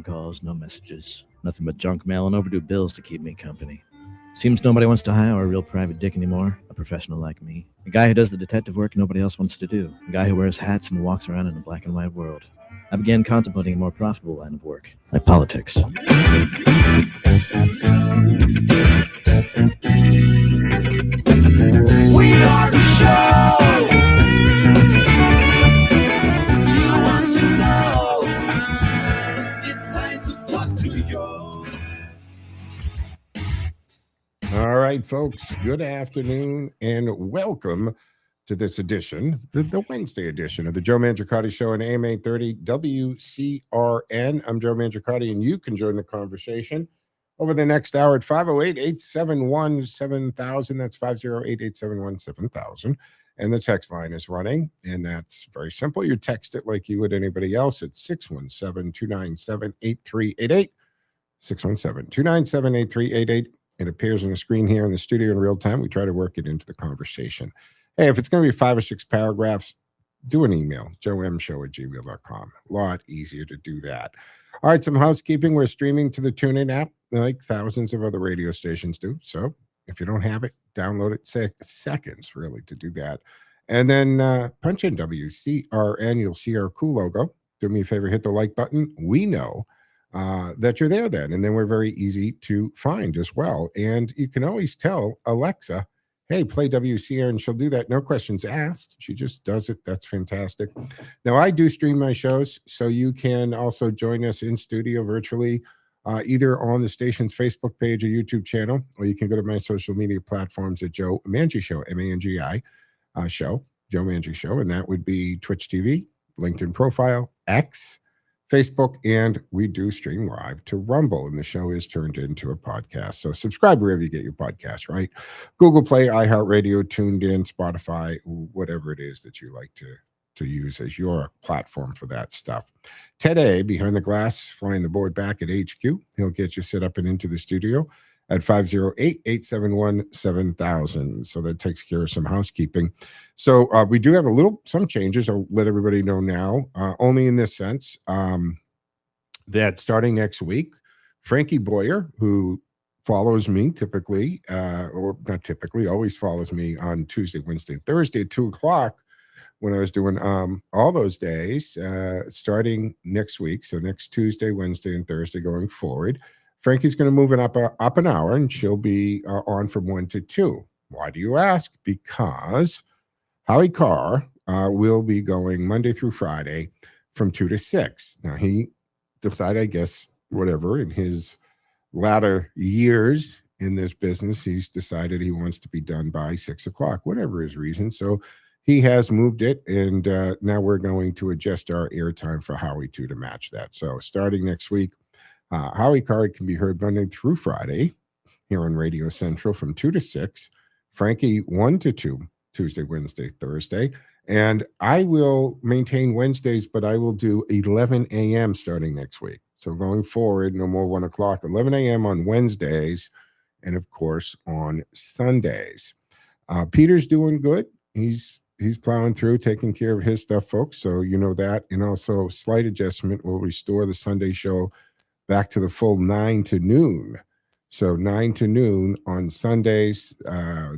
calls, no messages. Nothing but junk mail and overdue bills to keep me company. Seems nobody wants to hire a real private dick anymore, a professional like me. A guy who does the detective work nobody else wants to do. A guy who wears hats and walks around in a black and white world. I began contemplating a more profitable line of work, like politics. We are the show you want to know. It's time to talk to you. All right, folks, good afternoon and welcome to this edition, the Wednesday edition of the Joe Mangiacotti Show on AM 830 WCRN. I'm Joe Mangiacotti, and you can join the conversation over the next hour at 508-871-7000. That's 508-871-7000. And the text line is running, and that's very simple. You text it like you would anybody else at 617-297-8388. 617-297-8388. It appears on the screen here in the studio in real time. We try to work it into the conversation. Hey, if it's going to be 5 or 6 paragraphs, do an email, joemshow@gmail.com. A lot easier to do that. All right, some housekeeping. We're streaming to the TuneIn app like thousands of other radio stations do. So if you don't have it, download it. Seconds, really, to do that. And then punch in WCRN. You'll see our cool logo. Do me a favor, hit the like button. We know that you're there then. And then we're very easy to find as well. And you can always tell Alexa, hey, play WCR, and she'll do that. No questions asked. She just does it. That's fantastic. Now, I do stream my shows, so you can also join us in studio virtually, either on the station's Facebook page or YouTube channel, or you can go to my social media platforms at Joe Mangi Show, M-A-N-G-I show, Joe Mangi Show, and that would be Twitch TV, LinkedIn profile, X, Facebook, and we do stream live to Rumble, and the show is turned into a podcast. So subscribe wherever you get your podcast, right? Google Play, iHeartRadio, Tuned In, Spotify, whatever it is that you like to use as your platform for that stuff. Ted A, behind the glass, flying the board back at HQ. He'll get you set up and into the studio at 508-871-7000. So that takes care of some housekeeping. So we do have some changes. I'll let everybody know now, only in this sense, that starting next week, Frankie Boyer, who follows me typically, or not typically, always follows me on Tuesday, Wednesday, Thursday at 2 o'clock when I was doing all those days, starting next week. So next Tuesday, Wednesday, and Thursday going forward, Frankie's going to move it up an hour, and she'll be on from 1 to 2. Why do you ask? Because Howie Carr will be going Monday through Friday from 2 to 6. Now, he decided, I guess, whatever, in his latter years in this business, he's decided he wants to be done by 6 o'clock, whatever his reason. So he has moved it, and now we're going to adjust our airtime for Howie to match that. So starting next week, Howie Carr can be heard Monday through Friday here on Radio Central from 2 to 6. Frankie 1 to 2, Tuesday, Wednesday, Thursday. And I will maintain Wednesdays, but I will do 11 a.m. starting next week. So going forward, no more 1 o'clock, 11 a.m. on Wednesdays, and of course on Sundays. Peter's doing good. He's plowing through, taking care of his stuff, folks. So you know that. And also slight adjustment will restore the Sunday show back to the full 9 to noon. So 9 to noon on Sundays.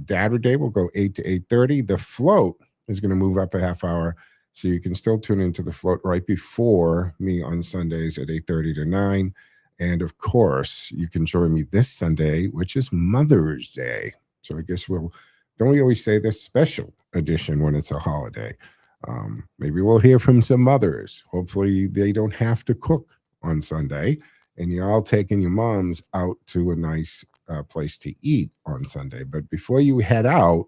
Saturday will go 8 to 8:30. The float is going to move up a half hour, so you can still tune into the float right before me on Sundays at 8:30 to 9. And of course, you can join me this Sunday, which is Mother's Day. So I guess don't we always say this special edition when it's a holiday? Maybe we'll hear from some mothers. Hopefully they don't have to cook on Sunday, and you're all taking your moms out to a nice place to eat on Sunday. But before you head out,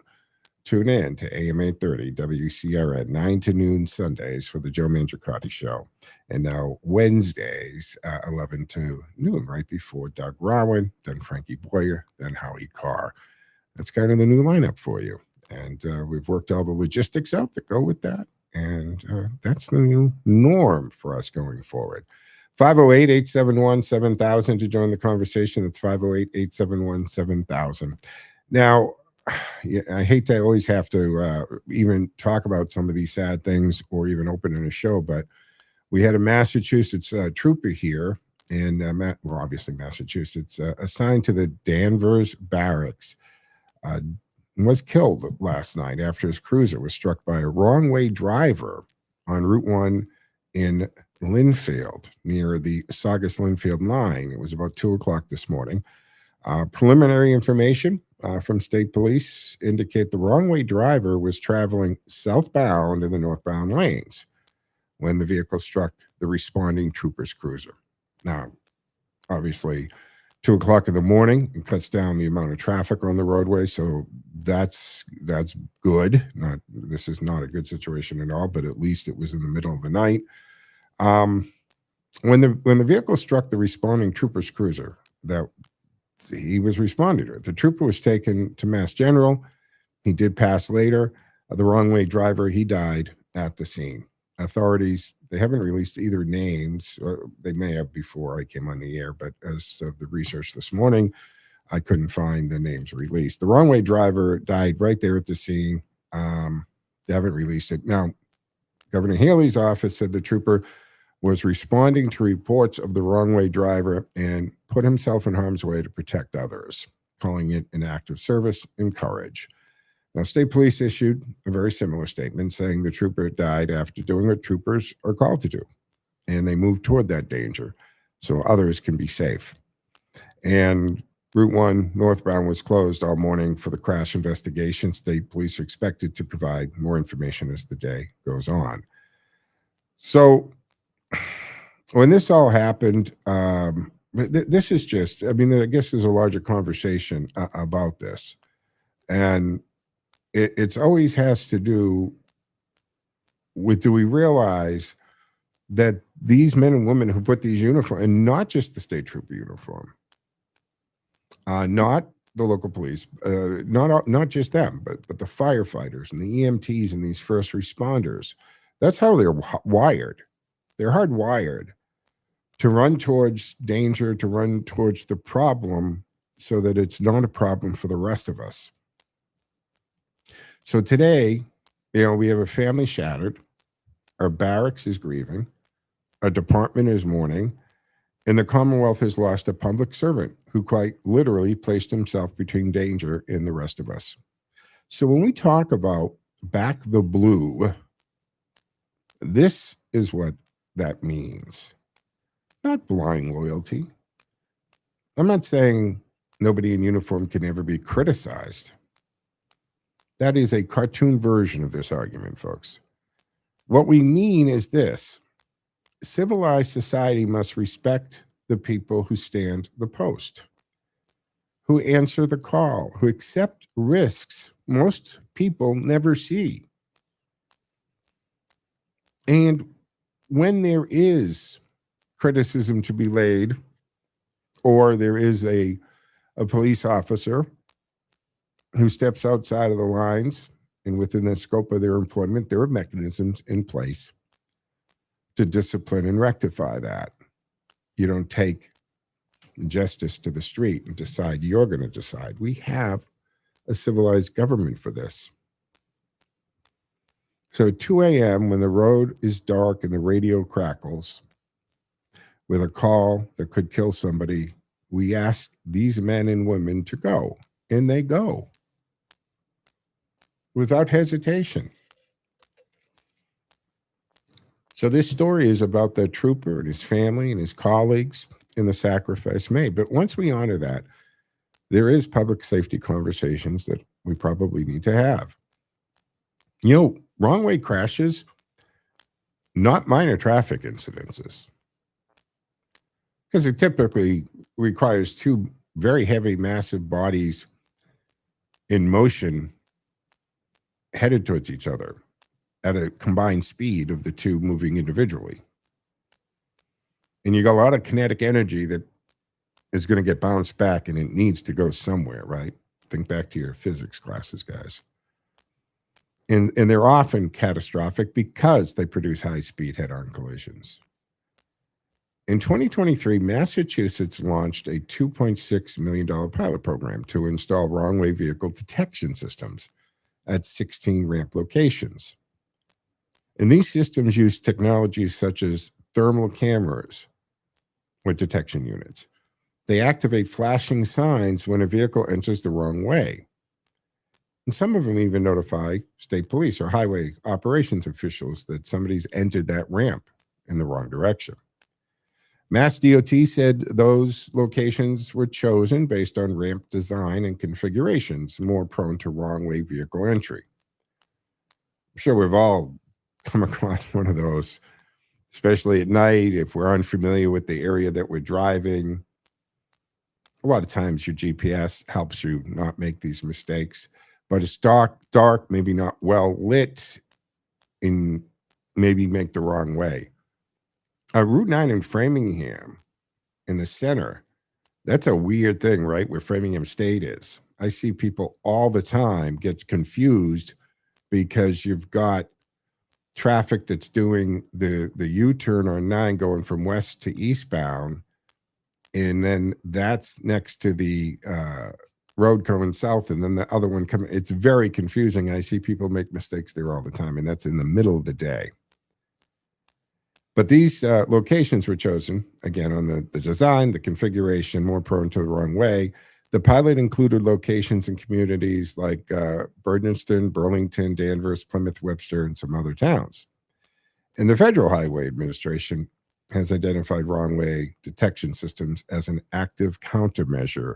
tune in to AM 830 WCRN 9 to noon Sundays for the Joe Mangiacotti Show. And now Wednesdays, 11 to noon, right before Doug Rowan, then Frankie Boyer, then Howie Carr. That's kind of the new lineup for you. And we've worked all the logistics out that go with that. And that's the new norm for us going forward. 508-871-7000 to join the conversation. That's 508-871-7000. Now, I hate to always have to even talk about some of these sad things or even open in a show, but we had a Massachusetts trooper here, in, obviously Massachusetts, assigned to the Danvers Barracks, was killed last night after his cruiser was struck by a wrong-way driver on Route 1 in Linfield, near the Saugus-Linfield line. It was about 2 o'clock this morning. Preliminary information from state police indicate the wrong-way driver was traveling southbound in the northbound lanes when the vehicle struck the responding trooper's cruiser. Now, obviously, 2 o'clock in the morning, it cuts down the amount of traffic on the roadway, so that's good. This is not a good situation at all, but at least it was in the middle of the night. When the vehicle struck the responding trooper's cruiser that he was responding to, the trooper was taken to Mass General. He did pass later. The wrong-way driver, he died at the scene. Authorities, they haven't released either names, or they may have before I came on the air, but as of the research this morning, I couldn't find the names released. The wrong-way driver died right there at the scene. They haven't released it. Now, Governor Haley's office said the trooper was responding to reports of the wrong-way driver and put himself in harm's way to protect others, calling it an act of service and courage. Now, state police issued a very similar statement saying the trooper died after doing what troopers are called to do, and they moved toward that danger so others can be safe. And Route 1 northbound was closed all morning for the crash investigation. State police are expected to provide more information as the day goes on. So when this all happened, this is just, I mean, I guess there's a larger conversation about this. And it's always has to do with, do we realize that these men and women who put these uniforms, and not just the state trooper uniform, not the local police, not just them, but the firefighters and the EMTs and these first responders, that's how they're wired. They're hardwired to run towards danger, to run towards the problem so that it's not a problem for the rest of us. So today, we have a family shattered. Our barracks is grieving. Our department is mourning. And the Commonwealth has lost a public servant who quite literally placed himself between danger and the rest of us. So when we talk about back the blue, this is what that means. Not blind loyalty. I'm not saying nobody in uniform can ever be criticized. That is a cartoon version of this argument, folks. What we mean is this: civilized society must respect the people who stand the post, who answer the call, who accept risks most people never see. And when there is criticism to be laid, or there is a police officer who steps outside of the lines and within the scope of their employment, there are mechanisms in place to discipline and rectify that. You don't take justice to the street and decide you're going to decide. We have a civilized government for this. So at 2 a.m., when the road is dark and the radio crackles with a call that could kill somebody, we ask these men and women to go, and they go without hesitation. So this story is about the trooper and his family and his colleagues and the sacrifice made. But once we honor that, there is public safety conversations that we probably need to have. Wrong way crashes, not minor traffic incidences, because it typically requires two very heavy, massive bodies in motion headed towards each other at a combined speed of the two moving individually. And you got a lot of kinetic energy that is going to get bounced back, and it needs to go somewhere, right? Think back to your physics classes, guys. And they're often catastrophic because they produce high-speed head-on collisions. In 2023, Massachusetts launched a $2.6 million pilot program to install wrong-way vehicle detection systems at 16 ramp locations. And these systems use technologies such as thermal cameras, with detection units. They activate flashing signs when a vehicle enters the wrong way. And some of them even notify state police or highway operations officials that somebody's entered that ramp in the wrong direction. Mass DOT said those locations were chosen based on ramp design and configurations more prone to wrong-way vehicle entry. I'm sure we've all come across one of those, especially at night if we're unfamiliar with the area that we're driving. A lot of times your GPS helps you not make these mistakes, but it's dark, maybe not well lit, and maybe make the wrong way. Route 9 in Framingham in the center, that's a weird thing, right? Where Framingham State is. I see people all the time get confused because you've got traffic that's doing the U-turn on 9 going from west to eastbound. And then that's next to the road coming south, and then the other one coming. It's very confusing. I see people make mistakes there all the time, and that's in the middle of the day. But these locations were chosen, again, on the design, the configuration, more prone to the wrong way. The pilot included locations in communities like Berniston, Burlington, Danvers, Plymouth, Webster, and some other towns. And the Federal Highway Administration has identified wrong-way detection systems as an active countermeasure.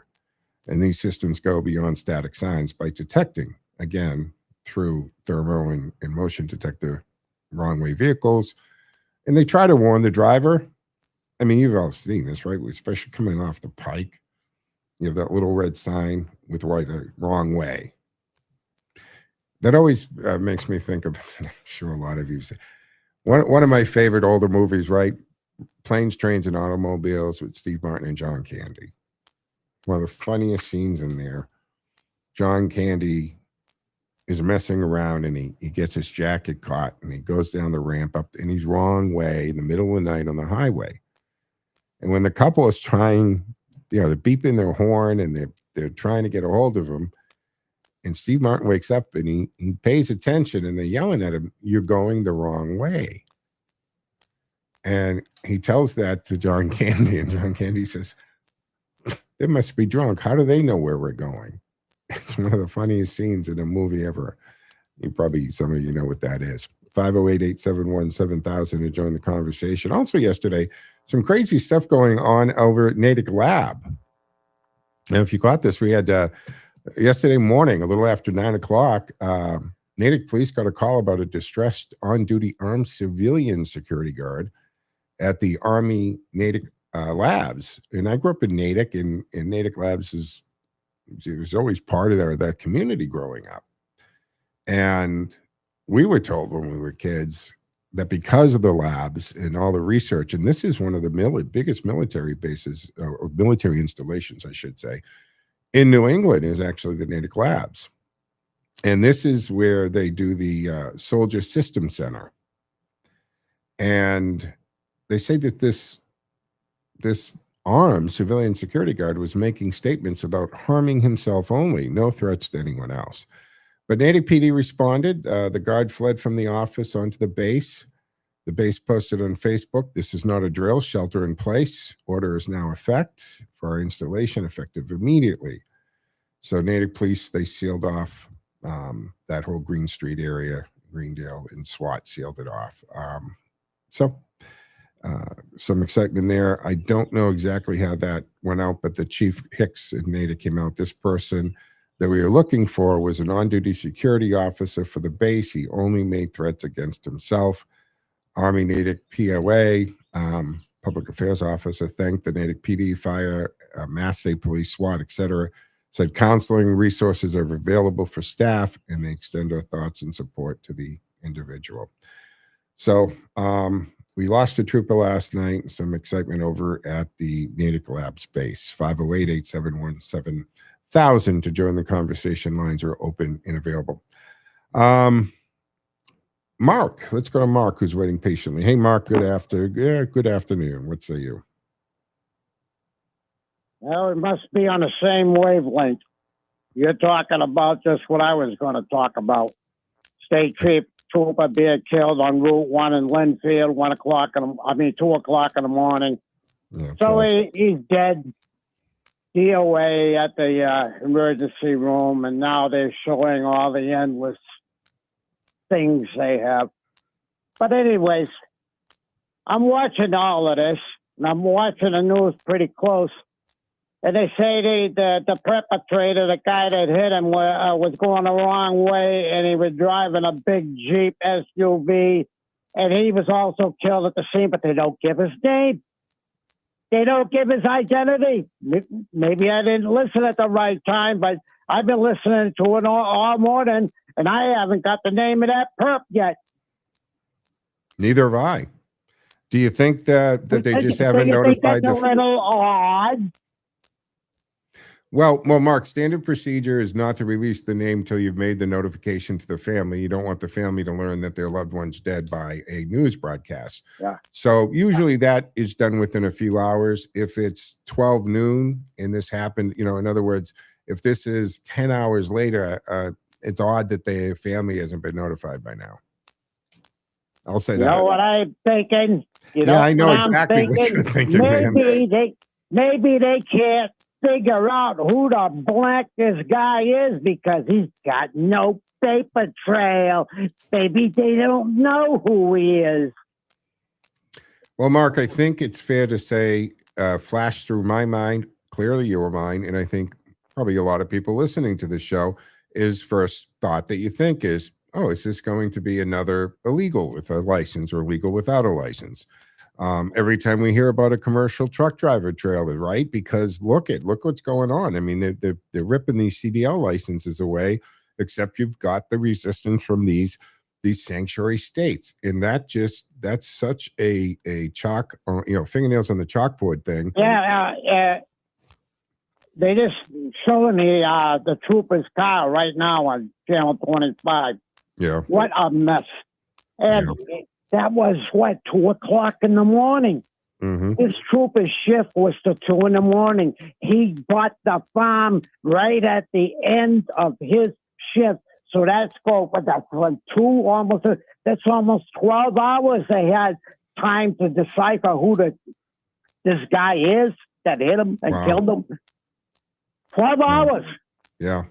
And these systems go beyond static signs by detecting, again, through thermal and motion detector wrong-way vehicles. And they try to warn the driver. I mean, you've all seen this, right? Especially coming off the pike. You have that little red sign with the wrong way. That always makes me think of, I'm sure a lot of you say, one of my favorite older movies, right? Planes, Trains, and Automobiles with Steve Martin and John Candy. One of the funniest scenes in there. John Candy is messing around and he gets his jacket caught and he goes down the ramp up and he's wrong way in the middle of the night on the highway. And when the couple is trying, they're beeping their horn and they're trying to get a hold of him, and Steve Martin wakes up and he pays attention and they're yelling at him, "You're going the wrong way." And he tells that to John Candy, and John Candy says, "They must be drunk. How do they know where we're going?" It's one of the funniest scenes in a movie ever. Some of you know what that is. 508-871-7000 to join the conversation. Also yesterday, some crazy stuff going on over at Natick Lab. And if you caught this, we had yesterday morning, a little after 9 o'clock, Natick police got a call about a distressed on-duty armed civilian security guard at the Army Natick Labs. And I grew up in Natick, and Natick Labs it was always part of that community growing up. And we were told when we were kids that because of the labs and all the research, and this is one of the biggest military bases, or military installations, I should say, in New England, is actually the Natick Labs. And this is where they do the Soldier System Center. And they say that this armed civilian security guard was making statements about harming himself only, no threats to anyone else. But Natick PD responded. The guard fled from the office onto the base. The base posted on Facebook, "This is not a drill, shelter in place. Order is now effect for our installation, effective immediately." So Natick police, they sealed off that whole Green Street area, Greendale, and SWAT sealed it off. Some excitement there. I don't know exactly how that went out, but the Chief Hicks in Natick came out. This person that we were looking for was an on-duty security officer for the base. He only made threats against himself. Army Natick POA, Public Affairs Officer, thanked the Natick PD, Fire, Mass State Police, SWAT, etc. Said counseling resources are available for staff, and they extend our thoughts and support to the individual. So we lost a trooper last night. Some excitement over at the Natick Labs base. 508-871-7000 to join the conversation. Lines are open and available. Mark, let's go to Mark, who's waiting patiently. Hey, Mark, good afternoon. What say you? Well, it must be on the same wavelength. You're talking about just what I was going to talk about. State trooper being killed on Route 1 in Linfield, 2 o'clock in the morning. Yeah, So he's dead. DOA at the emergency room, and now they're showing all the endless things they have. But anyways, I'm watching all of this, and I'm watching the news pretty close. And they say the perpetrator, the guy that hit him, was going the wrong way, and he was driving a big Jeep SUV, and he was also killed at the scene, but they don't give his name. They don't give his identity. Maybe I didn't listen at the right time, but I've been listening to it all morning, and I haven't got the name of that perp yet. Neither have I. Do you think that they just haven't notified that's a little odd? Well, Mark, standard procedure is not to release the name till you've made the notification to the family. You don't want the family to learn that their loved one's dead by a news broadcast. Yeah. So usually that is done within a few hours. If it's 12 noon and this happened, in other words, if this is 10 hours later, it's odd that the family hasn't been notified by now. I'll say that. You know what I'm thinking? Yeah, I know exactly what you're thinking, man. Maybe they can't figure out who the blank this guy is because he's got no paper trail. Maybe they don't know who he is. Well, Mark, I think it's fair to say, flash through my mind, clearly your mind, and I think probably a lot of people listening to this show is first thought that you think is, oh, is this going to be another illegal with a license or legal without a license? Every time we hear about a commercial truck driver trailer, right? Because look what's going on. I mean, they're ripping these CDL licenses away, except you've got the resistance from these sanctuary states. And that's such a chalk, fingernails on the chalkboard thing. Yeah. They just showing the trooper's car right now on channel 25. Yeah. What a mess. And that was 2:00 in the morning. Mm-hmm. His trooper's shift was till 2 in the morning. He bought the farm right at the end of his shift. So that's that's almost 12 hours they had time to decipher who this guy is that hit him and killed him. 12 hours. Yeah.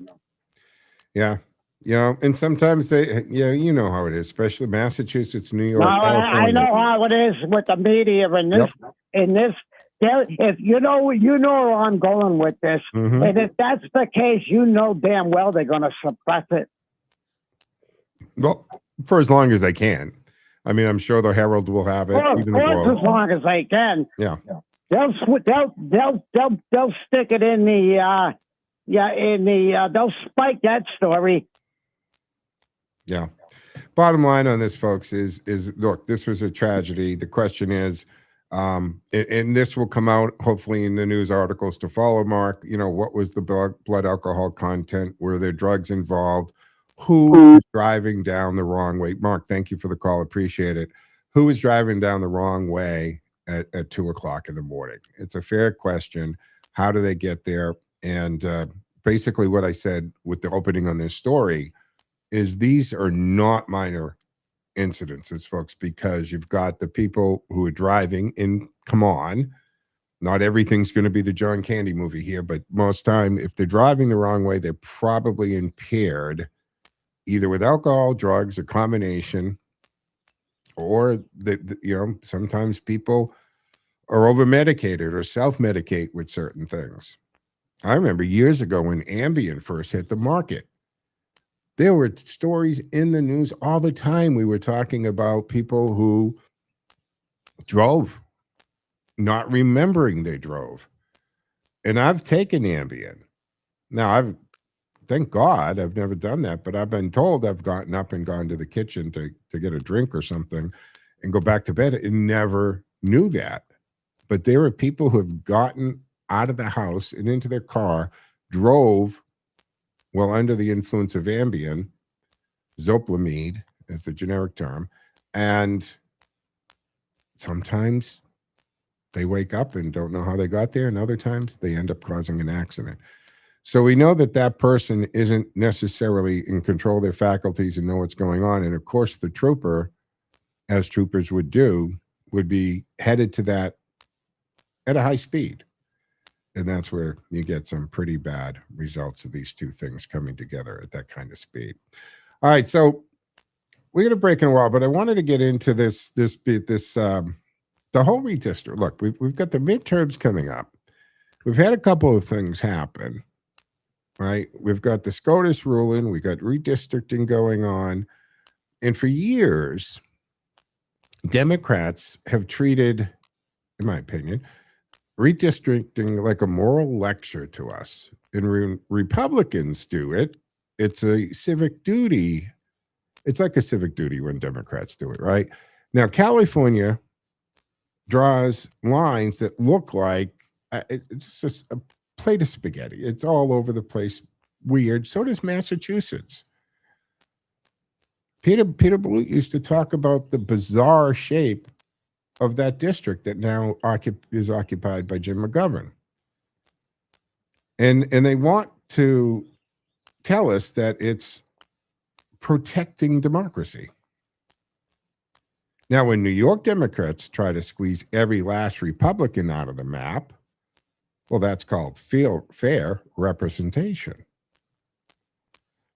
And sometimes you know how it is, especially Massachusetts, New York, California. I know how it is with the media in this. If you know where I'm going with this, and if that's the case, damn well they're going to suppress it. Well, for as long as they can. I mean, I'm sure the Herald will have it. Well, even of course, as long as they can. Yeah. They'll stick it in the they'll spike that story. Yeah. Bottom line on this, folks, is look, this was a tragedy. The question is, and this will come out hopefully in the news articles to follow, Mark. What was the blood alcohol content? Were there drugs involved? Who was driving down the wrong way? Mark, thank you for the call. Appreciate it. Who was driving down the wrong way at 2:00 in the morning? It's a fair question. How do they get there? And basically what I said with the opening on this story is these are not minor incidences, folks, because you've got the people who are driving in, come on, not everything's going to be the John Candy movie here, but most time, if they're driving the wrong way, they're probably impaired either with alcohol, drugs, a combination, or sometimes people are over-medicated or self-medicate with certain things. I remember years ago when Ambien first hit the market, there were stories in the news all the time. We were talking about people who drove, not remembering they drove. And I've taken Ambien. Now, thank God I've never done that, but I've been told I've gotten up and gone to the kitchen to get a drink or something and go back to bed and never knew that. But there are people who have gotten out of the house and into their car, drove while under the influence of Ambien, Zoplamide is the generic term, and sometimes they wake up and don't know how they got there, and other times they end up causing an accident. So we know that person isn't necessarily in control of their faculties and know what's going on. And of course, the trooper, as troopers would do, would be headed to that at a high speed. And that's where you get some pretty bad results of these two things coming together at that kind of speed. All right, so we're going to break in a while, but I wanted to get into the whole redistrict. Look, we've got the midterms coming up. We've had a couple of things happen, right? We've got the SCOTUS ruling, we got redistricting going on, and for years, Democrats have treated, in my opinion, redistricting like a moral lecture to us. And when Republicans do it, it's a civic duty. It's like a civic duty when Democrats do it, right? Now, California draws lines that look like it's just a plate of spaghetti. It's all over the place, weird. So does Massachusetts. Peter Blute used to talk about the bizarre shape of that district that now is occupied by Jim McGovern. And they want to tell us that it's protecting democracy. Now, when New York Democrats try to squeeze every last Republican out of the map, well, that's called fair representation.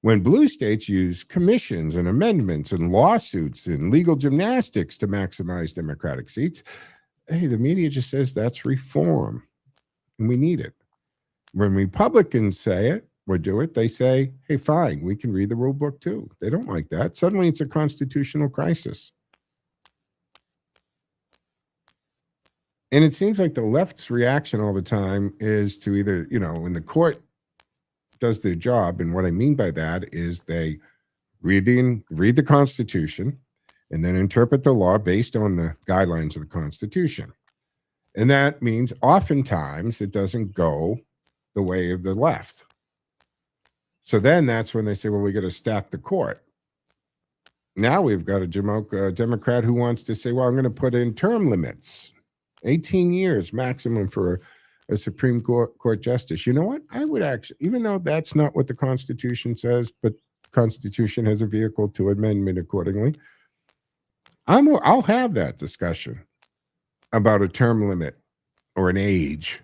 When blue states use commissions and amendments and lawsuits and legal gymnastics to maximize Democratic seats, hey, the media just says that's reform, and we need it. When Republicans say it or do it, they say, hey, fine, we can read the rule book too. They don't like that. Suddenly it's a constitutional crisis. And it seems like the left's reaction all the time is to either, when the court does their job, and what I mean by that is they read the Constitution and then interpret the law based on the guidelines of the Constitution. And that means oftentimes it doesn't go the way of the left. So then that's when they say, well, we got to stack the court. Now we've got a Democrat who wants to say, well, I'm going to put in term limits, 18 years maximum for a Supreme Court justice. You know what? I would actually, even though that's not what the Constitution says, but the Constitution has a vehicle to amendment accordingly, I'll have that discussion about a term limit or an age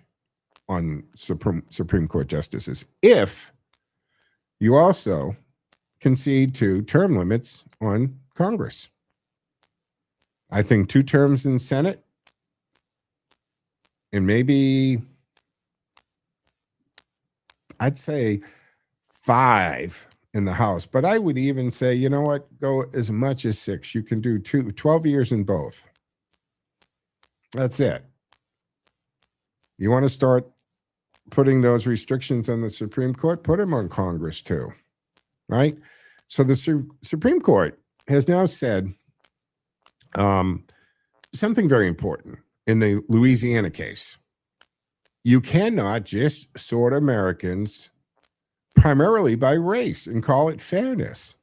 on Supreme Court justices if you also concede to term limits on Congress. I think 2 terms in Senate and maybe I'd say 5 in the House, but I would even say, you know what, go as much as 6. You can do 12 years in both. That's it. You want to start putting those restrictions on the Supreme Court, put them on Congress too, right? So the Supreme Court has now said something very important in the Louisiana case. You cannot just sort Americans primarily by race and call it fairness.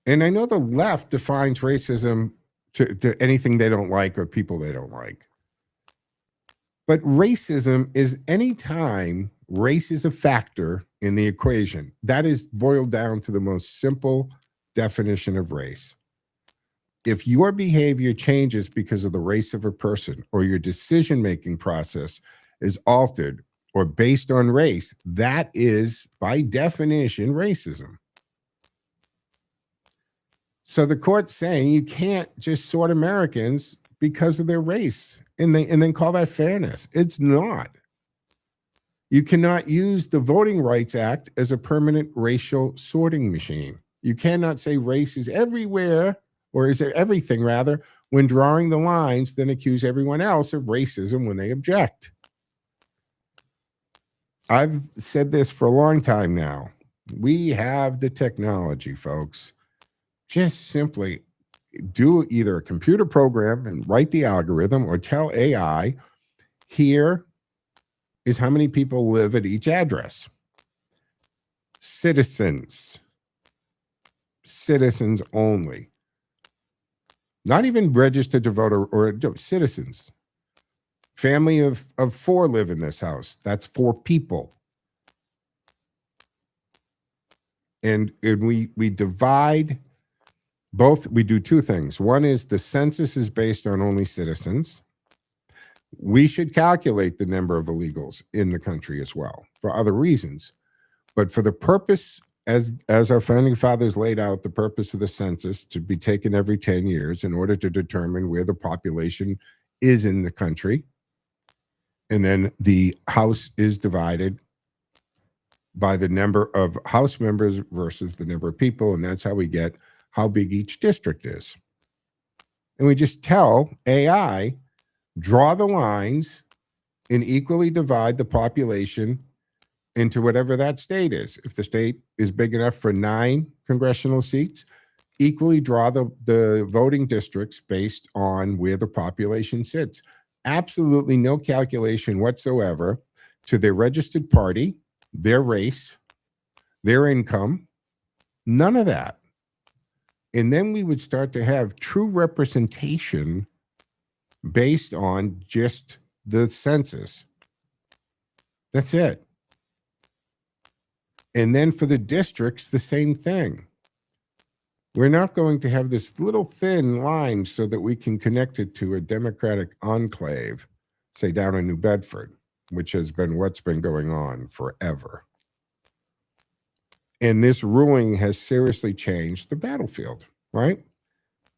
And I know the left defines racism to anything they don't like or people they don't like. But racism is any time race is a factor in the equation. That is boiled down to the most simple definition of race. If your behavior changes because of the race of a person or your decision-making process is altered or based on race, that is, by definition, racism. So the court's saying you can't just sort Americans because of their race and then call that fairness. It's not. You cannot use the Voting Rights Act as a permanent racial sorting machine. You cannot say race is everywhere, or is there everything rather, when drawing the lines, then accuse everyone else of racism when they object. I've said this for a long time now. We have the technology, folks. Just simply do either a computer program and write the algorithm or tell AI, here is how many people live at each address. Citizens only. Not even registered to vote or citizens. Family of 4 live in this house. That's 4 people. And we divide we do two things. One is the census is based on only citizens. We should calculate the number of illegals in the country as well for other reasons. But for the purpose, as our founding fathers laid out, the purpose of the census to be taken every 10 years in order to determine where the population is in the country. And then the House is divided by the number of House members versus the number of people. And that's how we get how big each district is. And we just tell AI, draw the lines and equally divide the population into whatever that state is. If the state is big enough for 9 congressional seats, equally draw the voting districts based on where the population sits. Absolutely no calculation whatsoever to their registered party, their race, their income, none of that. And then we would start to have true representation based on just the census. That's it. And then for the districts, the same thing. We're not going to have this little thin line so that we can connect it to a Democratic enclave, say down in New Bedford, which has been what's been going on forever. And this ruling has seriously changed the battlefield, right?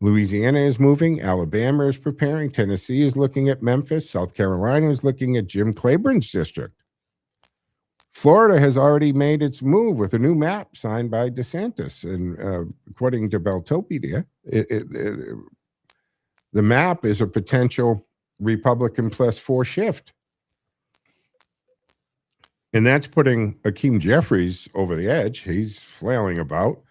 Louisiana is moving, Alabama is preparing, Tennessee is looking at Memphis, South Carolina is looking at Jim Claiborne's district. Florida has already made its move with a new map signed by DeSantis. And according to Beltopedia, the map is a potential Republican +4 shift. And that's putting Hakeem Jeffries over the edge. He's flailing about.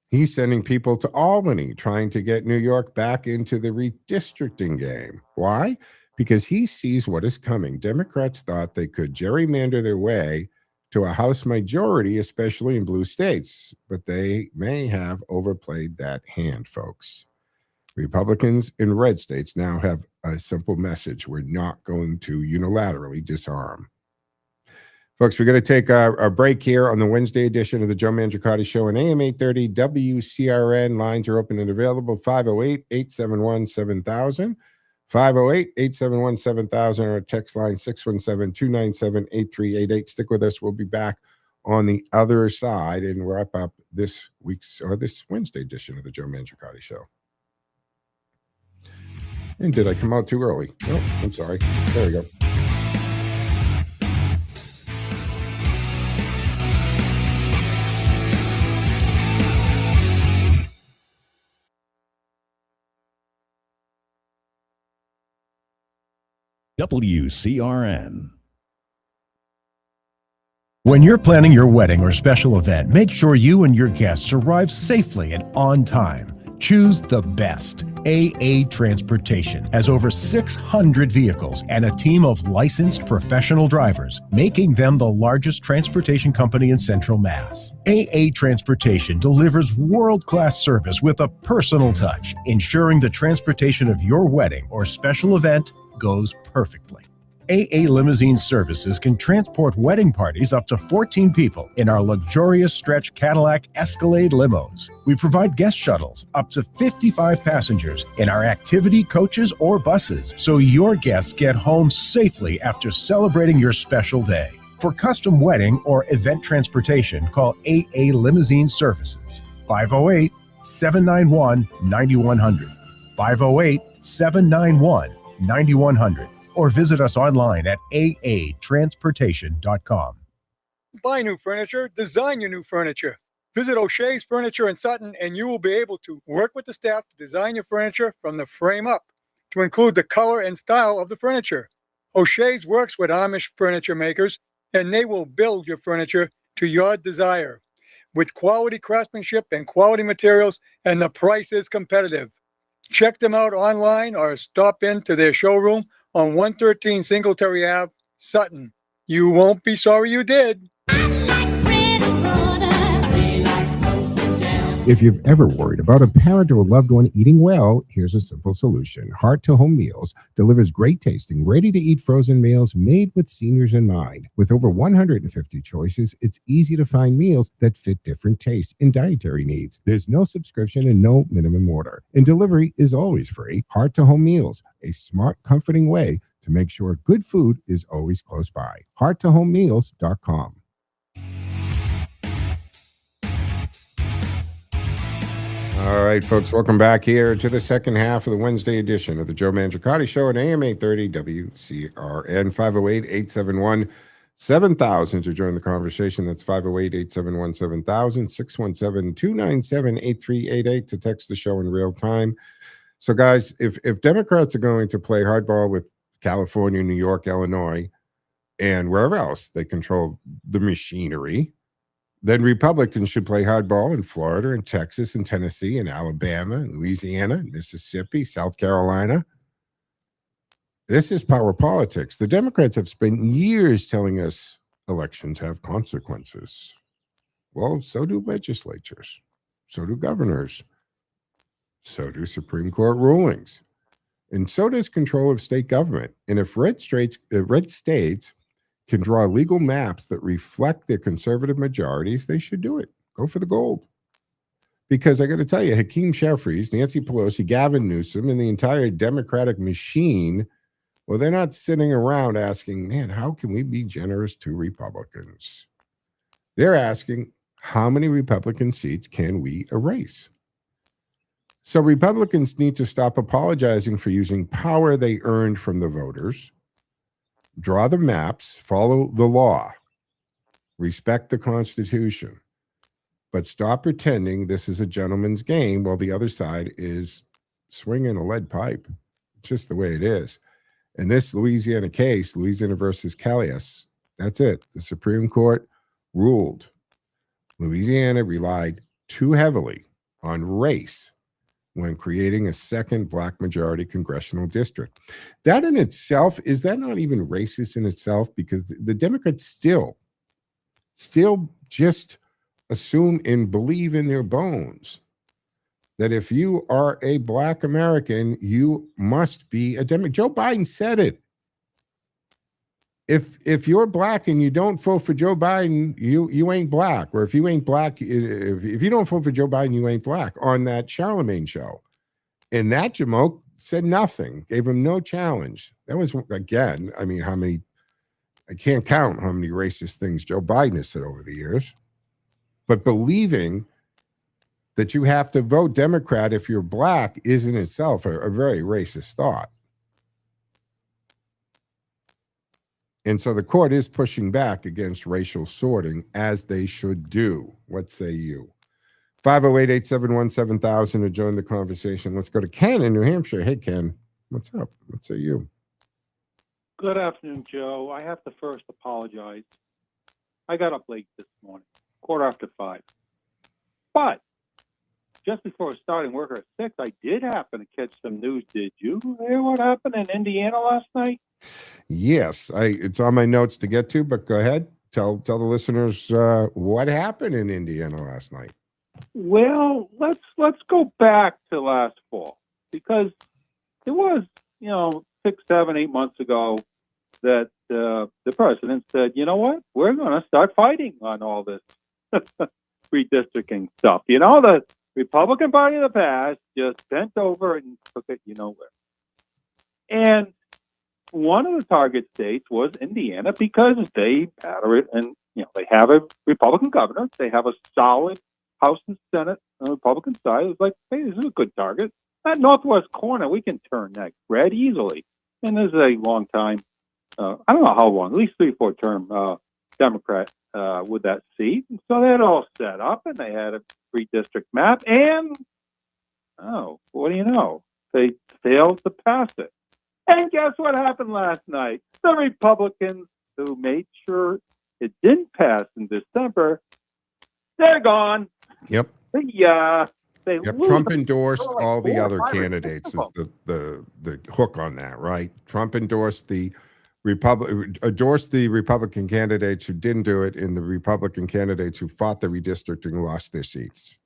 He's sending people to Albany, trying to get New York back into the redistricting game. Why? Because he sees what is coming. Democrats thought they could gerrymander their way to a House majority, especially in blue states, but they may have overplayed that hand, folks. Republicans in red states now have a simple message. We're not going to unilaterally disarm. Folks, we're going to take a break here on the Wednesday edition of the Joe Mangiacotti Show on AM 830 WCRN. Lines are open and available, 508-871-7000. 508-871-7000 or text line 617-297-8388. Stick with us. We'll be back on the other side and wrap up this Wednesday edition of the Joe Mangiacotti Show. And did I come out too early? No, I'm sorry. There we go. WCRN. When you're planning your wedding or special event, make sure you and your guests arrive safely and on time. Choose the best. AA Transportation has over 600 vehicles and a team of licensed professional drivers, making them the largest transportation company in Central Mass. AA Transportation delivers world-class service with a personal touch, ensuring the transportation of your wedding or special event goes perfectly. AA Limousine Services can transport wedding parties up to 14 people in our luxurious stretch Cadillac Escalade limos. We provide guest shuttles up to 55 passengers in our activity coaches or buses, so your guests get home safely after celebrating your special day. For custom wedding or event transportation, call AA Limousine Services, 508-791-9100, 508-791-9100. Or visit us online at aatransportation.com. Buy new furniture, design your new furniture. Visit O'Shea's Furniture in Sutton and you will be able to work with the staff to design your furniture from the frame up to include the color and style of the furniture. O'Shea's works with Amish furniture makers and they will build your furniture to your desire with quality craftsmanship and quality materials, and the price is competitive. Check them out online or stop into their showroom on 113 Singletary Ave, Sutton. You won't be sorry you did. If you've ever worried about a parent or a loved one eating well, here's a simple solution. Heart to Home Meals delivers great tasting, ready-to-eat frozen meals made with seniors in mind. With over 150 choices, it's easy to find meals that fit different tastes and dietary needs. There's no subscription and no minimum order. And delivery is always free. Heart to Home Meals, a smart, comforting way to make sure good food is always close by. hearttohomemeals.com. All right, folks, welcome back here to the second half of the Wednesday edition of the Joe Mangiacotti Show at AM 830 WCRN 508-871-7000 to join the conversation. That's 508-871-7000, 617-297-8388 to text the show in real time. So, guys, if Democrats are going to play hardball with California, New York, Illinois, and wherever else they control the machinery, then Republicans should play hardball in Florida and Texas and Tennessee and Alabama and Louisiana and Mississippi, South Carolina. This is power politics. The Democrats have spent years telling us elections have consequences. Well, so do legislatures. So do governors. So do Supreme Court rulings. And so does control of state government. And if red states can draw legal maps that reflect their conservative majorities, they should do it. Go for the gold. Because I got to tell you, Hakeem Jeffries, Nancy Pelosi, Gavin Newsom, and the entire Democratic machine, well, they're not sitting around asking, man, how can we be generous to Republicans? They're asking, how many Republican seats can we erase? So Republicans need to stop apologizing for using power they earned from the voters. Draw the maps, follow the law, respect the Constitution, but stop pretending this is a gentleman's game while the other side is swinging a lead pipe. It's just the way it is. In this Louisiana case, Louisiana versus Callias, that's it. The Supreme Court ruled Louisiana relied too heavily on race when creating a second black majority congressional district. That in itself, is that not even racist in itself? Because the Democrats still just assume and believe in their bones that if you are a black American, you must be a Democrat. Joe Biden said it. If you're black and you don't vote for Joe Biden, you ain't black. Or if you ain't black, if you don't vote for Joe Biden, you ain't black, on that Charlemagne show. And that Jamoke said nothing, gave him no challenge. That was, again, I mean, I can't count how many racist things Joe Biden has said over the years. But believing that you have to vote Democrat if you're black is in itself a very racist thought. And so the court is pushing back against racial sorting, as they should do. What say you? 508-871-7000 to join the conversation. Let's go to Ken in New Hampshire. Hey, Ken, what's up? What say you? Good afternoon, Joe. I have to first apologize. I got up late this morning, 5:15. But just before starting work at 6, I did happen to catch some news. Did you hear what happened in Indiana last night? Yes, it's on my notes to get to, but go ahead. Tell the listeners what happened in Indiana last night. Well, let's go back to last fall, because it was, 6, 7, 8 months ago that the president said, you know what, we're going to start fighting on all this redistricting stuff. The Republican Party of the past just bent over and took it nowhere. And one of the target states was Indiana, because they batter it, and they have a Republican governor. They have a solid House and Senate on the Republican side. It was like, hey, this is a good target. That northwest corner, we can turn that red easily. And there's a long time, I don't know how long, at least 3-4 term Democrat with that seat. And so they had all set up, and they had a redistrict map. And what do you know? They failed to pass it. And guess what happened last night? The Republicans who made sure it didn't pass in December, they're gone. Yep. Trump endorsed all the other candidates is the hook on that, right? Trump endorsed the Republican candidates who didn't do it, and the Republican candidates who fought the redistricting lost their seats.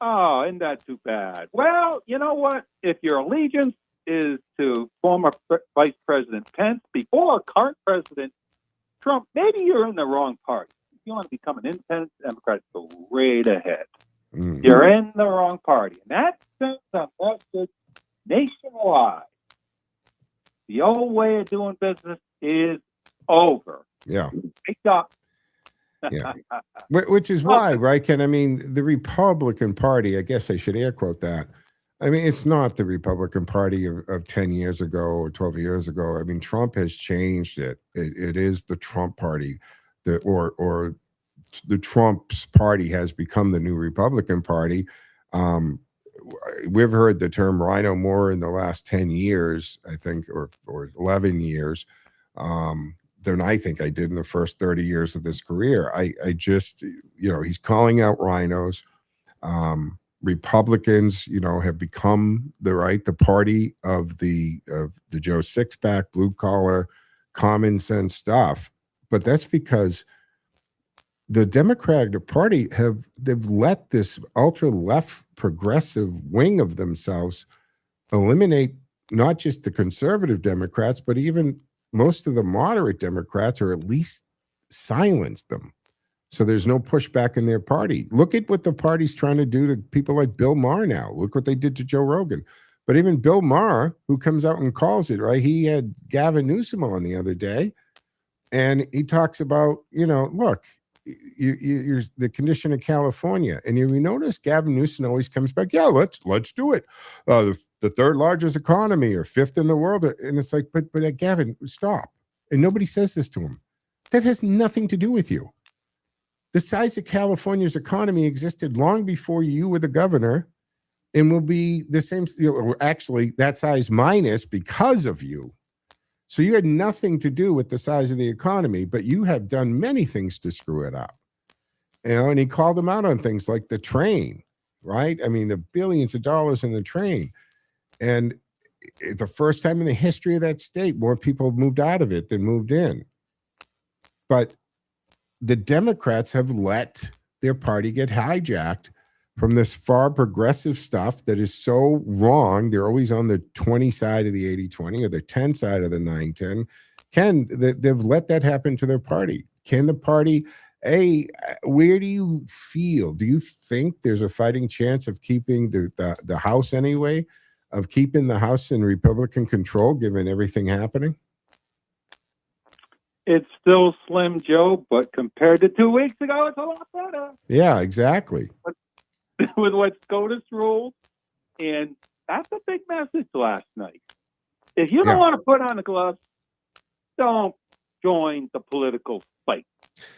Oh, isn't that too bad? Well, you know what? If your allegiance is to former Vice President Pence before current President Trump, maybe you're in the wrong party. If you want to become an independent Democrat, go right ahead. Mm. You're in the wrong party. And that sends a message nationwide. The old way of doing business is over. Yeah. Wake up. Yeah. Which is why, right, Ken? I mean, the Republican Party, I guess I should air quote that. I mean, it's not the Republican Party of 10 years ago or 12 years ago. I mean, Trump has changed it. It is the Trump Party, or the Trump's party has become the new Republican Party. We've heard the term rhino more in the last 10 years, I think, or 11 years. Than I think I did in the first 30 years of this career. I just, he's calling out rhinos. Republicans, have become the party of the Joe Sixpack, blue collar, common sense stuff. But that's because the Democratic Party they've let this ultra left progressive wing of themselves eliminate not just the conservative Democrats, but even most of the moderate Democrats, or at least silence them. So there's no pushback in their party. Look at what the party's trying to do to people like Bill Maher now. Look what they did to Joe Rogan. But even Bill Maher, who comes out and calls it, right? He had Gavin Newsom on the other day, and he talks about, look, you're the condition of California. And you notice Gavin Newsom always comes back, yeah, let's do it. The third largest economy or fifth in the world. And it's like, but Gavin, stop. And nobody says this to him. That has nothing to do with you. The size of California's economy existed long before you were the governor, and will be the same, actually that size minus because of you. So you had nothing to do with the size of the economy, but you have done many things to screw it up. And he called them out on things like the train, right? I mean, the billions of dollars in the train. And it's the first time in the history of that state, more people moved out of it than moved in. But the Democrats have let their party get hijacked from this far progressive stuff that is so wrong. They're always on the 20 side of the 80-20 or the 10 side of the 9-10. They've let that happen to their party. Can the party, where do you feel? Do you think there's a fighting chance of keeping the House anyway, of keeping the House in Republican control, given everything happening? It's still slim, Joe, but compared to 2 weeks ago, it's a lot better. Yeah, exactly. With what SCOTUS ruled, and that's a big message last night. If you don't want to put on the gloves, don't join the political fight.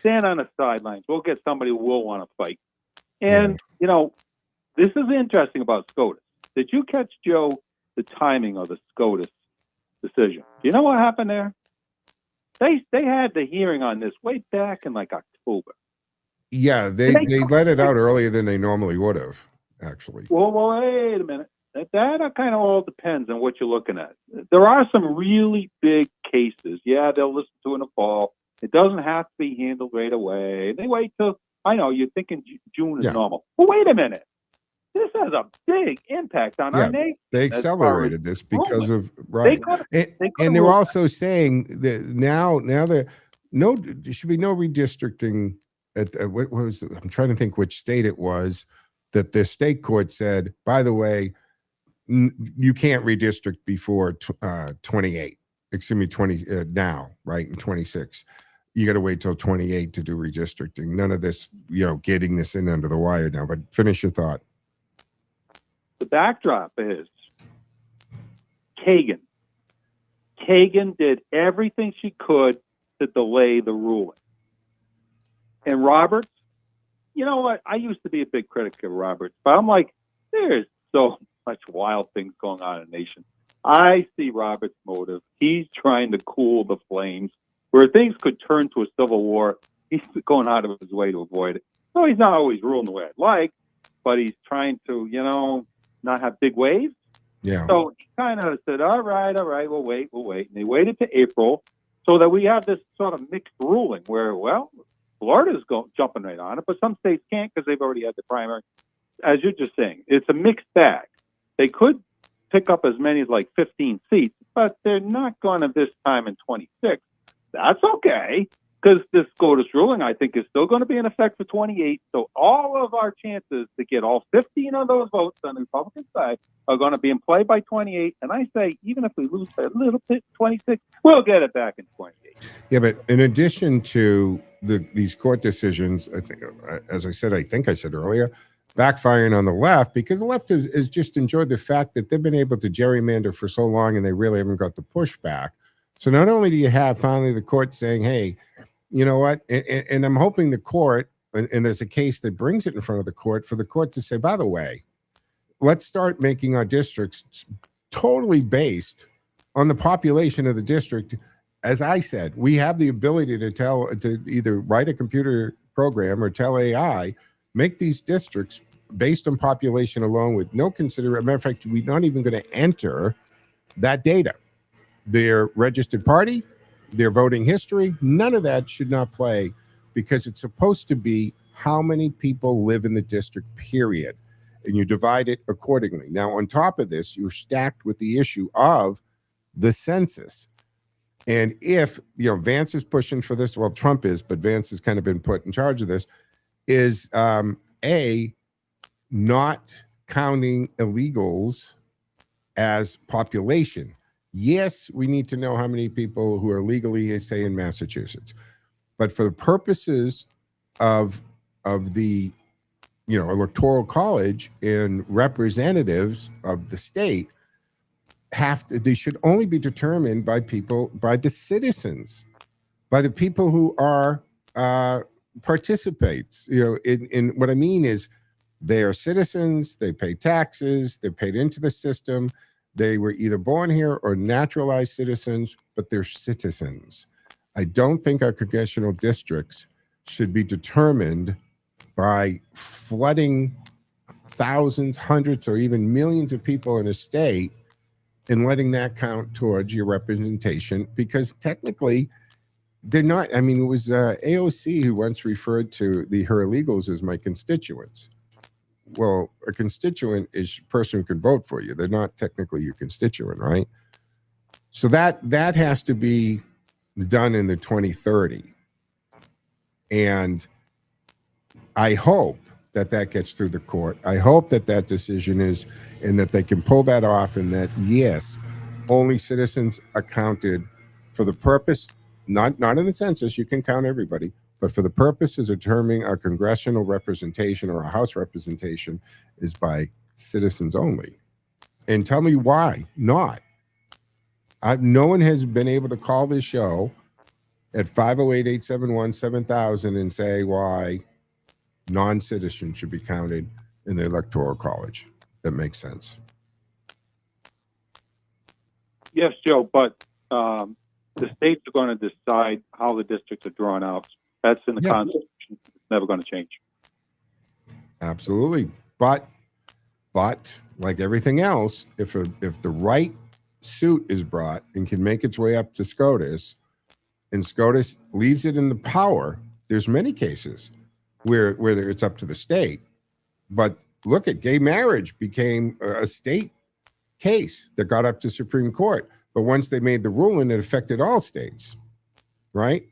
Stand on the sidelines. We'll get somebody who will want to fight. And, this is interesting about SCOTUS. Did you catch, Joe, the timing of the SCOTUS decision? Do you know what happened there? They had the hearing on this way back in like October. Yeah, they let it out earlier than they normally would have, actually. Well, wait a minute. That kind of all depends on what you're looking at. There are some really big cases. Yeah, they'll listen to in the fall. It doesn't have to be handled right away. They wait till, I know, you're thinking June is normal. Well, wait a minute. This has a big impact on our nation. They accelerated this because of, right. And they're also saying that now there should be no redistricting. What was it? I'm trying to think which state it was that the state court said, by the way, you can't redistrict before 28. Excuse me, 20 now, right? In 26. You got to wait till 28 to do redistricting. None of this, getting this in under the wire now. But finish your thought. The backdrop is Kagan. Kagan did everything she could to delay the ruling. And Roberts, you know what? I used to be a big critic of Roberts, but I'm like, there's so much wild things going on in the nation. I see Roberts' motive. He's trying to cool the flames. Where things could turn to a civil war, he's going out of his way to avoid it. So he's not always ruling the way I'd like, but he's trying to, not have big waves. Yeah. So he kind of said, all right, we'll wait. And they waited to April so that we have this sort of mixed ruling where, Florida's jumping right on it, but some states can't because they've already had the primary. as you're just saying, it's a mixed bag. They could pick up as many as like 15 seats, but they're not going to this time in 26. That's okay, because this SCOTUS ruling, I think, is still going to be in effect for 28. So all of our chances to get all 15 of those votes on the Republican side are going to be in play by 28. And I say, even if we lose by a little bit, 26, we'll get it back in 28. Yeah, but in addition to these court decisions, I think, as I said earlier, backfiring on the left, because the left has just enjoyed the fact that they've been able to gerrymander for so long and they really haven't got the pushback. So not only do you have finally the court saying, hey, you know what, and I'm hoping the court, and there's a case that brings it in front of the court, for the court to say, by the way, let's start making our districts totally based on the population of the district. As I said, we have the ability to either write a computer program or tell AI, make these districts based on population alone with no consideration. Matter of fact, we're not even going to enter that data. Their registered party, their voting history, none of that should not play, because it's supposed to be how many people live in the district, period. And you divide it accordingly. Now, on top of this, you're stacked with the issue of the census. And if, Vance is pushing for this, well, Trump is, but Vance has kind of been put in charge of this, is not counting illegals as population. Yes, we need to know how many people who are legally, say, in Massachusetts. But for the purposes of the, electoral college and representatives of the state, they should only be determined by the citizens, by the people who are participates. In what I mean is, they are citizens, they pay taxes, they're paid into the system. They were either born here or naturalized citizens, but they're citizens. I don't think our congressional districts should be determined by flooding thousands, hundreds, or even millions of people in a state and letting that count towards your representation, because technically they're not. I mean, it was AOC who once referred to her illegals as my constituents. Well, a constituent is a person who can vote for you. They're not technically your constituent, right? So that has to be done in the 2030. And I hope that gets through the court. I hope that decision is, and that they can pull that off, and that, yes, only citizens are counted for the purpose, not in the census, you can count everybody, but for the purpose of determining our congressional representation or our House representation is by citizens only. And tell me why not. No one has been able to call this show at 508-871-7000 and say why non-citizens should be counted in the Electoral College. That makes sense. Yes, Joe, but the states are going to decide how the districts are drawn out. That's in the Constitution. It's never going to change. Absolutely. But like everything else, if the right suit is brought and can make its way up to SCOTUS, and SCOTUS leaves it in the power, there's many cases where it's up to the state. But look at gay marriage became a state case that got up to Supreme Court. But once they made the ruling, it affected all states, right?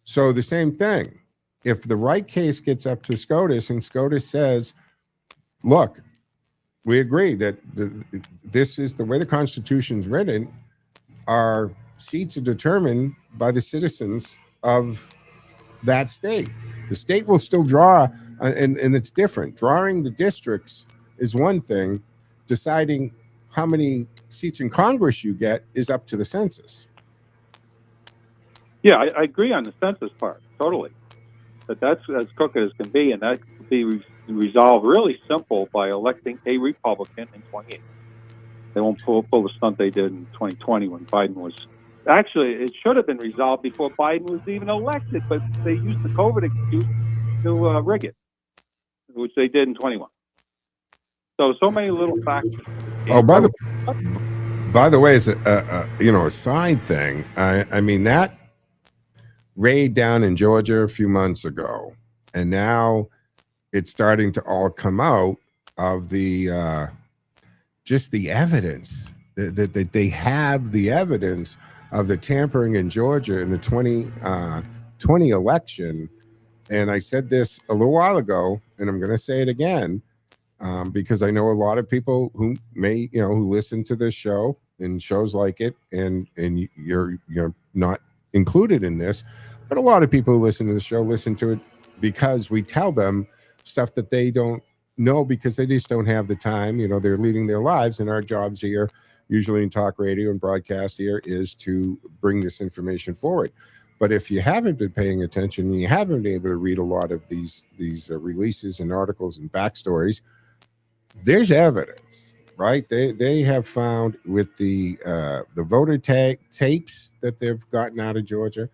So the same thing. If the right case gets up to SCOTUS and SCOTUS says, look, we agree that this is the way the Constitution's written, our seats are determined by the citizens of that state. The state will still draw, and it's different. Drawing the districts is one thing. Deciding how many seats in Congress you get is up to the census. Yeah, I agree on the census part, totally. But that's as crooked as can be, and that can be resolved really simple by electing a Republican in 28. They won't pull the stunt they did in 2020 when Biden was... Actually, it should have been resolved before Biden was even elected, but they used the COVID excuse to rig it, which they did in 21. So many little factors. Oh, by the way, as a side thing, I mean that raid down in Georgia a few months ago, and now it's starting to all come out. of the just the evidence that they have the evidence of the tampering in Georgia in the 2020 election. And I said this a little while ago, and I'm going to say it again, because I know a lot of people who may, who listen to this show and shows like it, and you're not included in this, but a lot of people who listen to the show listen to it because we tell them stuff that they don't know because they just don't have the time. They're leading their lives, and our jobs here, usually in talk radio and broadcast here, is to bring this information forward. But if you haven't been paying attention and you haven't been able to read a lot of these releases and articles and backstories, there's evidence, right? They have found with the voter tapes that they've gotten out of Georgia,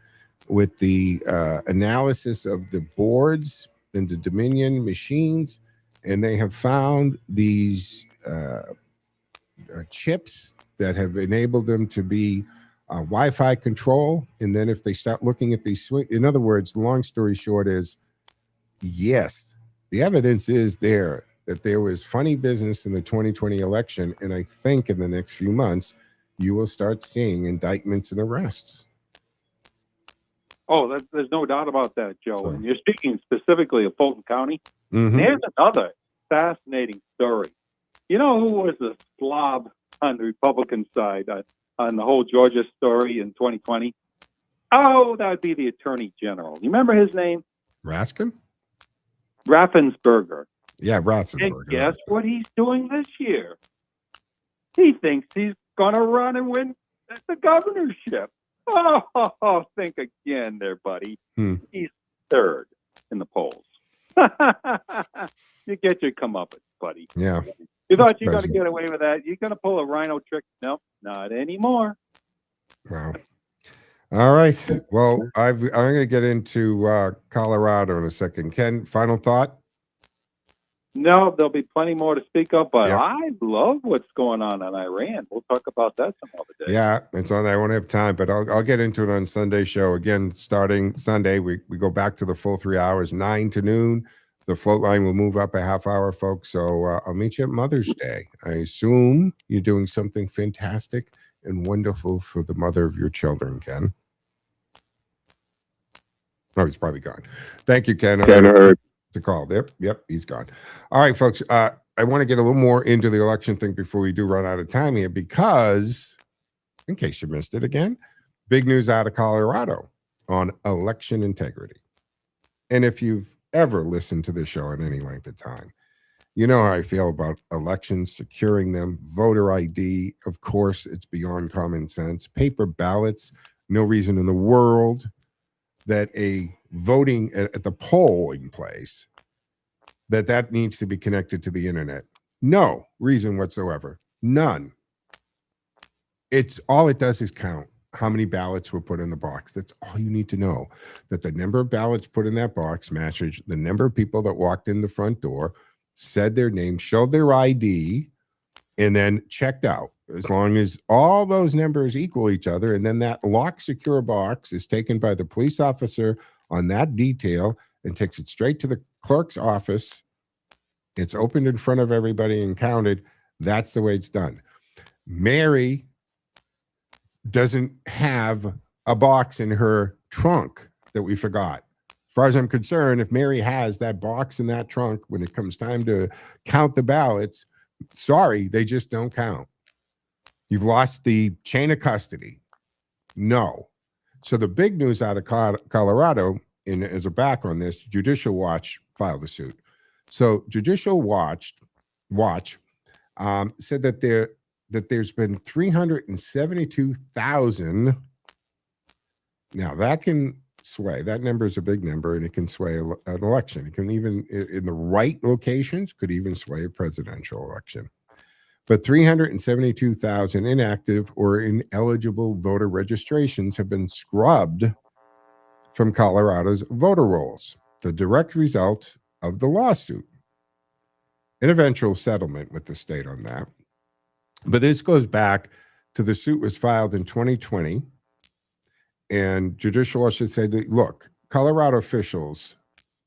with the analysis of the boards and the Dominion machines, and they have found these chips that have enabled them to be Wi-Fi control. And then if they start looking at these, in other words, long story short is, yes, the evidence is there that there was funny business in the 2020 election. And I think in the next few months, you will start seeing indictments and arrests. Oh, there's no doubt about that, Joe. So, and you're speaking specifically of Fulton County. mm-hmm. There's another fascinating story. You know who was the slob on the Republican side on the whole Georgia story in 2020? Oh, that would be the Attorney General. You remember his name? Raskin? Raffensperger. Yeah, And Ratzenberger. guess what he's doing this year? He thinks he's going to run and win the governorship. Oh, think again there, buddy. He's third in the polls. You get your comeuppance, buddy. Yeah. You thought you're going to get away with that? You're going to pull a rhino trick? Nope, not anymore. Wow. All right. Well, I'm going to get into Colorado in a second. Ken, final thought? No, there'll be plenty more to speak of, but Yep. I love what's going on in Iran. We'll talk about that some other day. Yeah, it's on. I won't have time, but I'll get into it on Sunday show. Again, starting Sunday, we go back to the full 3 hours, 9 to noon. The float line will move up a half hour, folks. So I'll meet you at Mother's Day. I assume you're doing something fantastic and wonderful for the mother of your children, Ken. Oh, he's probably gone. Thank you, Ken. To call. Yep, he's gone. All right, folks. I want to get a little more into the election thing before we do run out of time here, because in case you missed it again, big news out of Colorado on election integrity. And if you've ever listened to this show in any length of time, you know how I feel about elections, securing them, voter ID. Of course, it's beyond common sense. Paper ballots, no reason in the world that a voting at the polling place that needs to be connected to the internet. No reason whatsoever. None. It's all it does is count how many ballots were put in the box. That's all you need to know, that the number of ballots put in that box matches the number of people that walked in the front door, said their name, showed their ID, and then checked out. As long as all those numbers equal each other, and then that lock secure box is taken by the police officer on that detail and takes it straight to the clerk's office. It's opened in front of everybody and counted. That's the way it's done. Mary doesn't have a box in her trunk that we forgot. As far as I'm concerned, if Mary has that box in that trunk when it comes time to count the ballots, sorry, they just don't count. You've lost the chain of custody. No. So the big news out of Colorado, as a back on this, Judicial Watch filed a suit. So Judicial Watch said that there's been 372,000. Now that can sway. That number is a big number, and it can sway an election. It can even, in the right locations, could even sway a presidential election. But 372,000 inactive or ineligible voter registrations have been scrubbed from Colorado's voter rolls, the direct result of the lawsuit. An eventual settlement with the state on that. But this goes back to the suit was filed in 2020. And Judicial Watch said, look, Colorado officials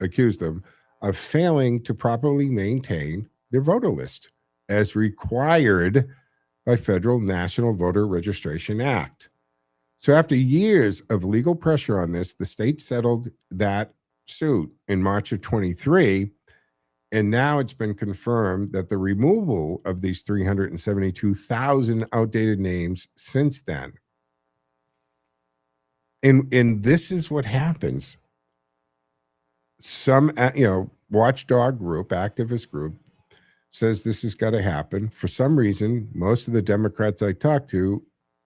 accused them of failing to properly maintain their voter list as required by Federal National Voter Registration Act. So after years of legal pressure on this, the state settled that suit in March of 23. And now it's been confirmed that the removal of these 372,000 outdated names since then. And this is what happens. Some, watchdog group, activist group, says this has got to happen. For some reason, most of the Democrats I talk to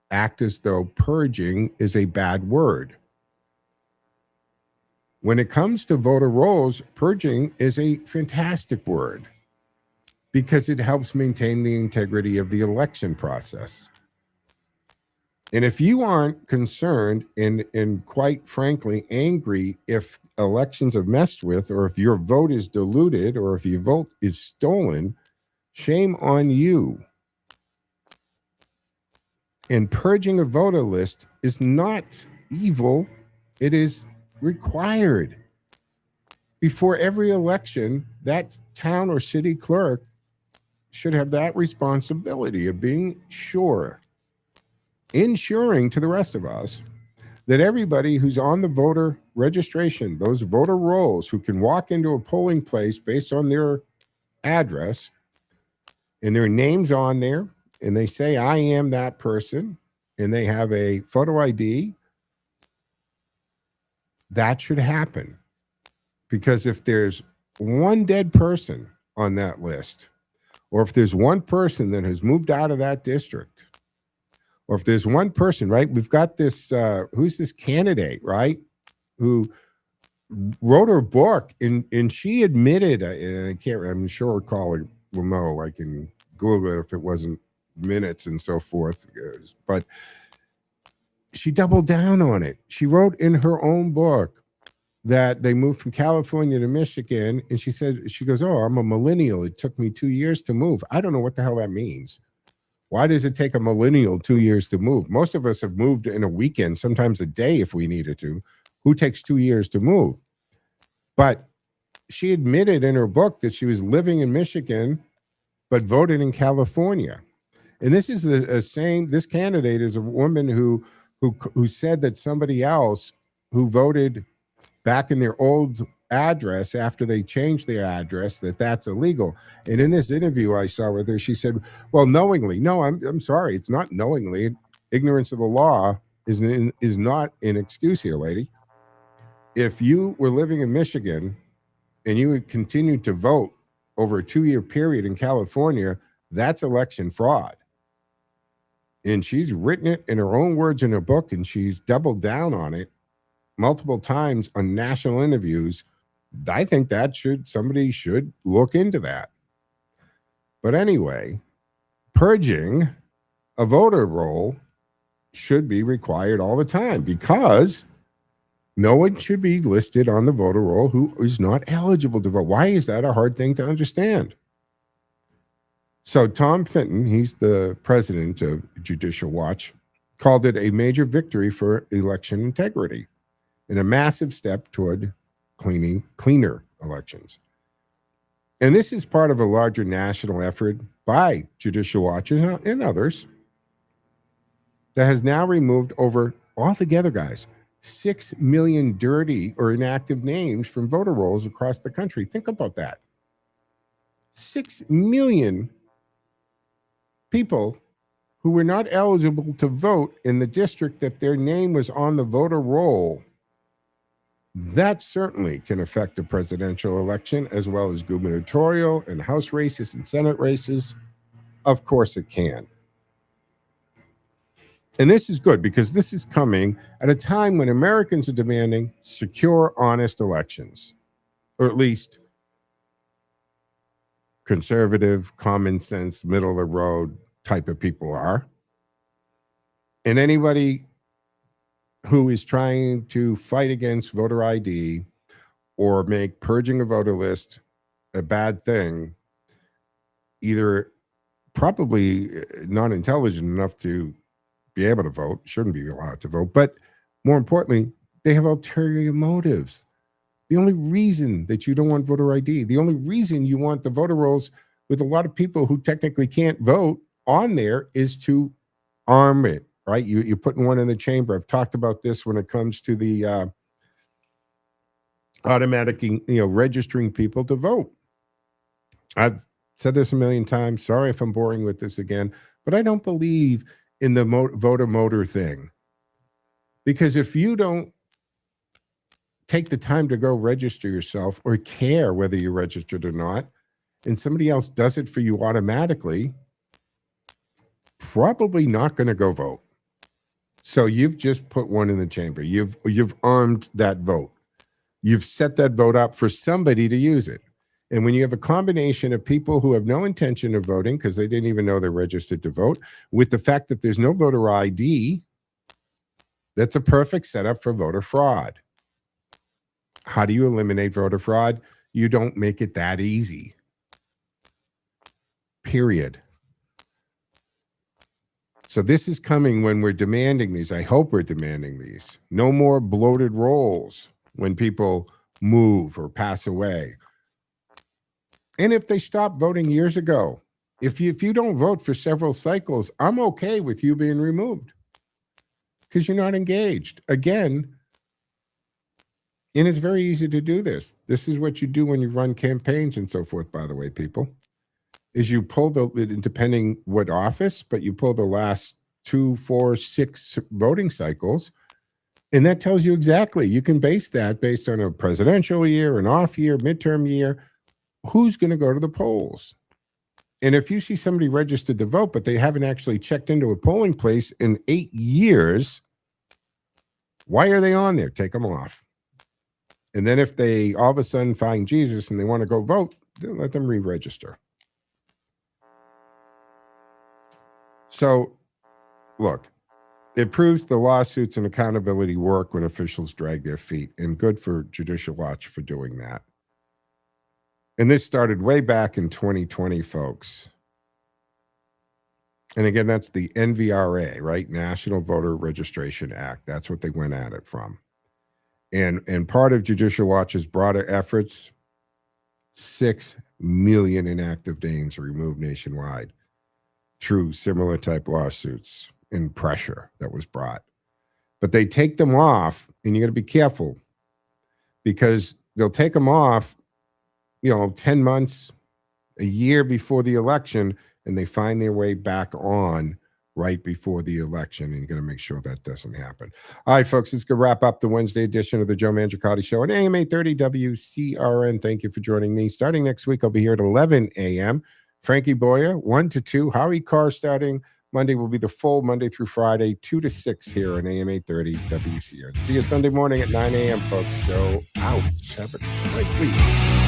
act as though purging is a bad word. When it comes to voter rolls, purging is a fantastic word because it helps maintain the integrity of the election process. And if you aren't concerned and quite frankly angry if elections are messed with, or if your vote is diluted, or if your vote is stolen, shame on you. And purging a voter list is not evil. It is required. Before every election, that town or city clerk should have that responsibility of being ensuring to the rest of us that everybody who's on the voter registration, those voter rolls, who can walk into a polling place based on their address and their name's on there, and they say, I am that person, and they have a photo ID, that should happen. Because if there's one dead person on that list, or if there's one person that has moved out of that district, or if there's one person, right? We've got this, who's this candidate, right? Who wrote her book, and she admitted, and I can't, I'm sure her colleague will know, I can Google it if it wasn't minutes and so forth, but she doubled down on it. She wrote in her own book that they moved from California to Michigan, and she said, she goes, oh, I'm a millennial. It took me 2 years to move. I don't know what the hell that means. Why does it take a millennial 2 years to move? Most of us have moved in a weekend, sometimes a day if we needed to. Who takes 2 years to move? But she admitted in her book that she was living in Michigan, but voted in California. And this is the same, this candidate is a woman who said that somebody else who voted back in their old address after they changed their address, that's illegal. And in this interview I saw with her, she said, well, knowingly. No, I'm sorry, it's not knowingly. Ignorance of the law is not an excuse here, lady. If you were living in Michigan and you would continue to vote over a 2-year period in California, that's election fraud. And she's written it in her own words in her book, and she's doubled down on it multiple times on national interviews. I think that somebody should look into that. But anyway, purging a voter roll should be required all the time, because no one should be listed on the voter roll who is not eligible to vote. Why is that a hard thing to understand? So Tom Fenton, he's the president of Judicial Watch, called it a major victory for election integrity and a massive step toward cleaner elections. And this is part of a larger national effort by Judicial Watchers and others that has now removed altogether, guys, 6 million dirty or inactive names from voter rolls across the country. Think about that. 6 million people who were not eligible to vote in the district that their name was on the voter roll. That certainly can affect the presidential election, as well as gubernatorial and House races and Senate races. Of course it can. And this is good, because this is coming at a time when Americans are demanding secure, honest elections, or at least conservative, common sense, middle of the road type of people are. And anybody who is trying to fight against voter ID or make purging a voter list a bad thing, either probably not intelligent enough to be able to vote, shouldn't be allowed to vote, but more importantly, they have ulterior motives. The only reason that you don't want voter ID, the only reason you want the voter rolls with a lot of people who technically can't vote on there is to arm it, right? You're putting one in the chamber. I've talked about this when it comes to the automatic, registering people to vote. I've said this a million times. Sorry if I'm boring with this again, but I don't believe in the voter motor thing. Because if you don't take the time to go register yourself or care whether you're registered or not, and somebody else does it for you automatically, probably not going to go vote. So you've just put one in the chamber. You've armed that vote. You've set that vote up for somebody to use it. And when you have a combination of people who have no intention of voting because they didn't even know they're registered to vote, with the fact that there's no voter ID, that's a perfect setup for voter fraud. How do you eliminate voter fraud? You don't make it that easy. Period. So this is coming when we're demanding these. I hope we're demanding these. No more bloated rolls when people move or pass away. And if they stopped voting years ago, if you don't vote for several cycles, I'm okay with you being removed because you're not engaged. Again, and it's very easy to do this. This is what you do when you run campaigns and so forth, by the way, people, is you pull depending what office, but you pull the last 2, 4, 6 voting cycles. And that tells you exactly, you can base that based on a presidential year, an off year, midterm year, who's going to go to the polls. And if you see somebody registered to vote, but they haven't actually checked into a polling place in 8 years, why are they on there? Take them off. And then if they all of a sudden find Jesus and they want to go vote, then let them re-register. So, look, it proves the lawsuits and accountability work when officials drag their feet, and good for Judicial Watch for doing that. And this started way back in 2020, folks. And again, that's the NVRA, right? National Voter Registration Act. That's what they went at it from. And part of Judicial Watch's broader efforts, 6 million inactive names removed nationwide through similar type lawsuits and pressure that was brought. But they take them off, and you got to be careful because they'll take them off 10 months, a year before the election, and they find their way back on right before the election. And you got to make sure that doesn't happen. All right, folks, let's go wrap up the Wednesday edition of the Joe Mangiacotti Show on AM 830 WCRN. Thank you for joining me. Starting next week, I'll be here at 11 a.m. Frankie Boyer, 1 to 2. Howie Carr starting Monday will be the full Monday through Friday, 2 to 6 here on AM 830 WCRN. See you Sunday morning at 9 a.m., folks. Joe out. Have a great week.